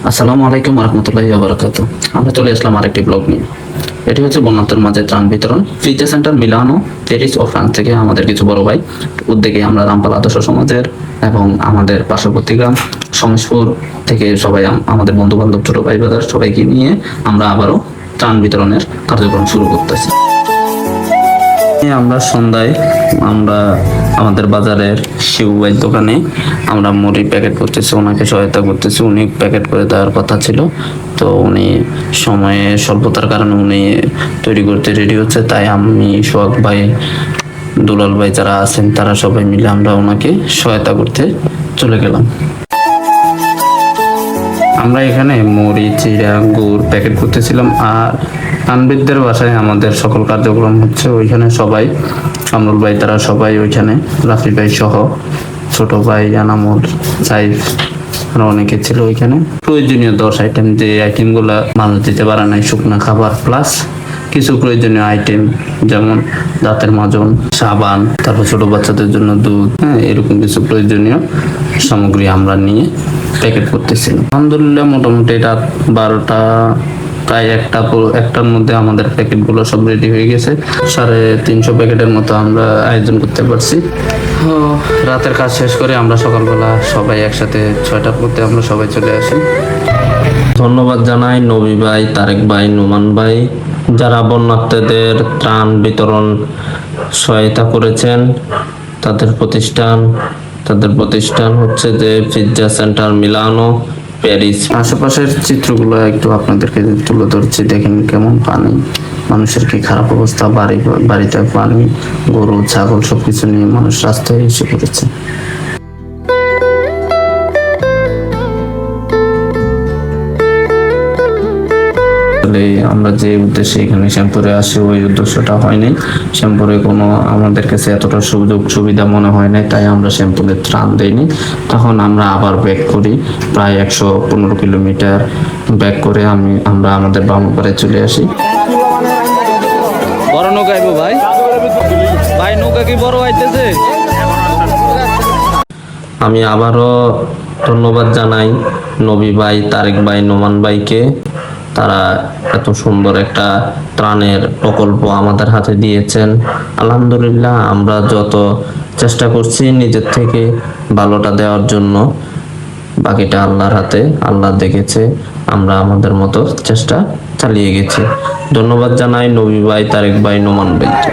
আসসালামু আলাইকুম রহমতুল্লাহি ওয়া বারাকাতুহু। আমরা চলে আসলাম আরেকটি ব্লগ নিয়ে। এটি হচ্ছে বন্যার্থের মাঝে ত্রাণ বিতরণ। ফিজা সেন্টার মিলানো, প্যারিস ও ফ্রান্স থেকে আমাদের কিছু বড় ভাই উদ্যোগে আমরা রামপাল আদর্শ সমাজের এবং আমাদের পার্শ্ববর্তী গ্রাম সমেশপুর থেকে সবাই আমাদের বন্ধু বান্ধব ছোট ভাই ব্রাদার সবাইকে নিয়ে আমরা আবারও ত্রাণ বিতরণের কার্যক্রম শুরু করতেছি। আমরা সন্ধ্যায় আমাদের বাজারের শিবুবাইয়ের দোকানে আমরা মুড়ি প্যাকেট করতেছি, ওনাকে সহায়তা করতেছি। উনি প্যাকেট করে দেওয়ার কথা ছিল, তো উনি সময়ে স্বল্পতার কারণে উনি তৈরি করতে রেডি হচ্ছে, তাই আমি সোহাগ ভাই, দুলাল ভাই যারা আছেন তারা সবাই মিলে আমরা ওনাকে সহায়তা করতে চলে গেলাম। আমরা এখানে মুড়ি, চিড়া, গুড় প্যাকেট করতেছিলাম, আর আনবিদদের বাসায় আমাদের সকল কার্যক্রম হচ্ছে। ওইখানে সবাই, কামরুল ভাই তারা সবাই ওইখানে, রাফি ভাই সহ, ছোট ভাই আনামুল, সাইফ আরো অনেকে ছিল ওইখানে। প্রয়োজনীয় 10 আইটেম, যে আইটেমগুলো মানুষ দিতে পারে নাই, শুকনো খাবার প্লাস কিছু প্রয়োজনীয় আইটেম যেমন দাঁতের মাজন, সাবান, তারপর ছোট বাচ্চাদের জন্য দুধ, এরকম কিছু প্রয়োজনীয় সামগ্রী আমরা নিয়ে প্যাকেট করতেছিলাম। আলহামদুলিল্লাহ মোটামুটি রাত 12টা, প্রায় একটার মধ্যে আমাদের প্যাকেটগুলো সব রেডি হয়ে গেছে। 350 প্যাকেটের মতো আমরা আয়োজন করতে পারছি। রাতের কাজ শেষ করে আমরা সকালবেলা সবাই একসাথে 6টার মধ্যে আমরা সবাই চলে আসি। ধন্যবাদ জানাই নবী ভাই, তারেক ভাই, নোমান ভাই, যারা বন্যার্থীদের ত্রাণ বিতরণ সহায়তা করেছেন। তাদের প্রতিষ্ঠান হচ্ছে যে পিৎজা সেন্টার মিলানো, প্যারিস। আশেপাশের চিত্রগুলো একটু আপনাদেরকে তুলে ধরছি, দেখেন কেমন পানি, মানুষের কি খারাপ অবস্থা, বাড়িতে পানি, গরু ছাগল সবকিছু নিয়ে মানুষ রাস্তায় এসে পড়েছে। আমরা যে উদ্দেশ্যে এখানে শ্যামপুরে আসি ওই উদ্দেশ্যটা হয়নি। শ্যামপুরে কোনো আমাদের কাছে এতটা সুযোগ সুবিধা মনে হয় নাই, তাই আমরা শ্যামপুরে ত্রাণ দেইনি। তখন আমরা আবার ব্যাক করি, প্রায় 115 কিলোমিটার ব্যাক করে আমরা আমাদের বামপাড়ে চলে আসি। বড় নৌকা আইবো ভাই, ভাই নৌকা কি বড় আইতেছে? আমি আবারও ধন্যবাদ জানাই নবী ভাই, তারেক ভাই, নোমান ভাইকে। তারা এত সুন্দর একটা ত্রাণের প্রকল্প আমাদের হাতে দিয়েছেন। আলহামদুলিল্লাহ, আমরা যত চেষ্টা করছি নিজের থেকে ভালোটা দেওয়ার জন্য, বাকিটা আল্লাহর হাতে, আল্লাহ দেখেছে। আমরা আমাদের মতো চেষ্টা চালিয়ে গেছি। ধন্যবাদ জানাই নবী ভাই, তারেক ভাই, নোমান ভাইকে।